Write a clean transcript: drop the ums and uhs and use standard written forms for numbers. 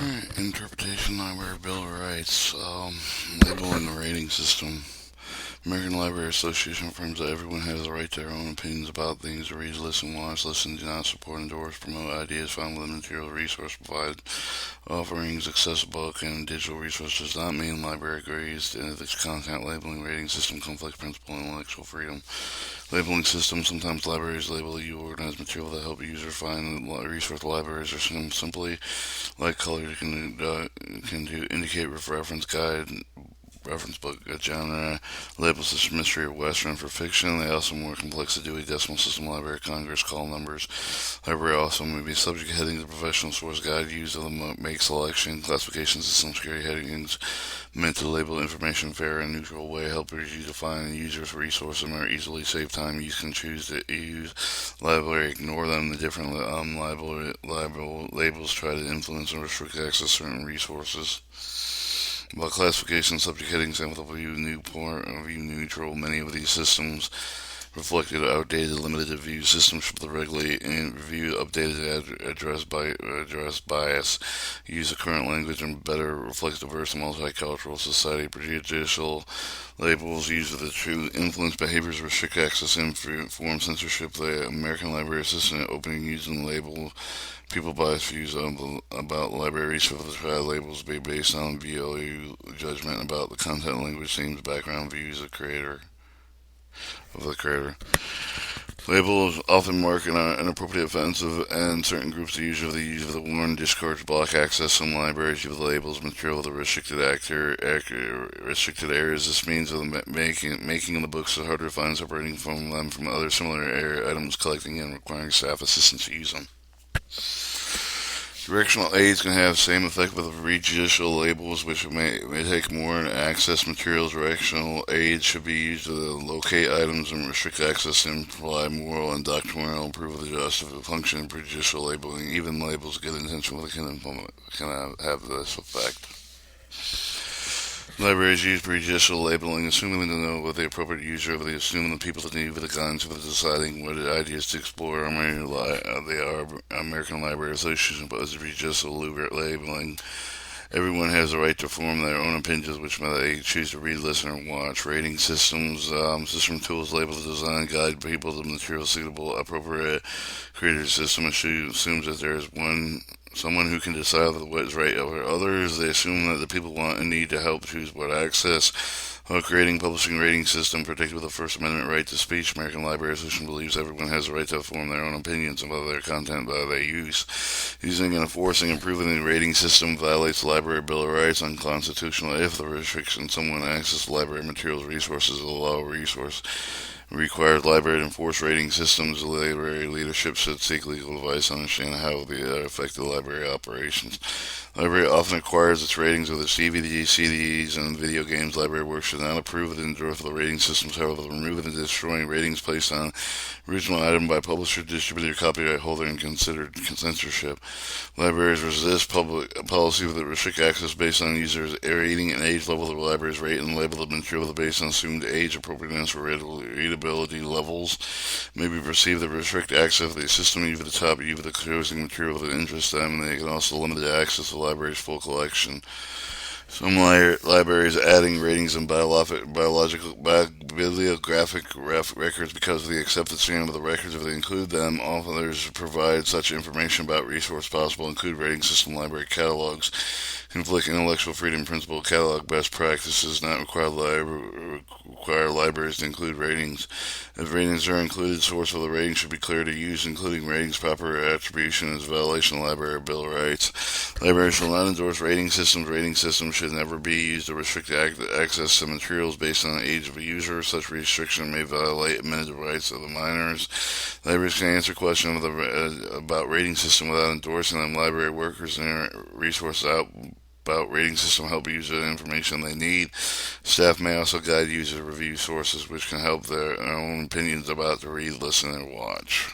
Alright, Interpretation Library Bill of Rights, labeling the rating system. American Library Association affirms that everyone has the right to their own opinions about things to read, listen, watch, listen, do not support, endorse, promote ideas found within the material resource provided. Offerings, accessible book, and digital resources does not mean the library agrees to its content labeling rating system conflict principle and intellectual freedom. Labeling system. Sometimes libraries label you organized material that help users find the resource. Libraries are simply like color can do indicate reference guide, reference book, genre, label system, mystery, or western for fiction. They also more complex to Dewey Decimal System library, Congress, call numbers. Library also may be subject headings, professional source guide, use of the make selection, classification system, security headings, meant to label information fair and neutral way, helpers you define and users resource and more easily save time. You can choose to use library, ignore them. The different labels try to influence and restrict access to certain resources. While classification subject headings and with view neutral, many of these systems reflected outdated limited view systems for the regulate and review updated address bias, use of current language and better reflect diverse multicultural society. Prejudicial labels use of the true influence behaviors restrict access and form censorship. The American Library Assistant opening using label people bias views about libraries for the trial labels be based on VLU judgment about the content, language, themes, background, views of the creator. Labels often mark an inappropriate offensive, and certain groups are usually the use of the warn, discourage, block access. Some libraries use the labels material with a restricted areas. This means the making of the books is harder to find, separating them from other similar area items, collecting and requiring staff assistance to use them. Directional aids can have the same effect with prejudicial labels, which may take more to access materials. Directional aids should be used to locate items and restrict access and provide moral and doctrinal proof of the justified function of prejudicial labeling. Even labels good intentionally can have this effect. Libraries use prejudicial labeling, assuming to know what the appropriate user of the assuming the people that need for the guidance for deciding what ideas to explore. The American Library Association opposes prejudicial labeling. Everyone has the right to form their own opinions, which they choose to read, listen, or watch. Rating systems, system tools label the design, guide people to material suitable, appropriate. Creative system assumes that there is someone who can decide what is right over others. They assume that the people want and need to help choose what access. While creating publishing rating system protected with the First Amendment right to speech, American Library Association believes everyone has the right to form their own opinions about their content by their use. Using and enforcing and improving the rating system violates the Library Bill of Rights, unconstitutional if the restriction someone access library materials resources is a law resource. Required library to enforce rating systems. The library leadership should seek legal advice to understand how they affect the library operations. The library often acquires its ratings with its DVDs, CDs, and video games. Library work should not approve and endorse the rating systems. However, removing and destroying ratings placed on original item by publisher, distributor, copyright holder, and considered censorship. Libraries resist public policy that restrict access based on users' rating and age level. The libraries rate and label the material based on assumed age appropriateness for readability levels. May be perceived to restrict access to the system, even the top, even the choosing material that interests them, and they can also limit the access to the library's full collection. Some libraries adding ratings and bibliographic records because of the accepted standard of the records if they include them. Authors provide such information about resource possible, include rating system library catalogs, conflict intellectual freedom principle, catalog best practices, not require libraries to include ratings. If ratings are included, source of the rating should be clear to use, including ratings proper attribution is a violation of Library Bill of Rights. Libraries shall not endorse rating systems. Rating systems should never be used to restrict access to materials based on the age of a user. Such restriction may violate amended rights of the minors. Libraries can answer questions about rating system without endorsing them. Library workers and resources about rating system help users the information they need. Staff may also guide users to review sources which can help their own opinions about to read, listen, and watch.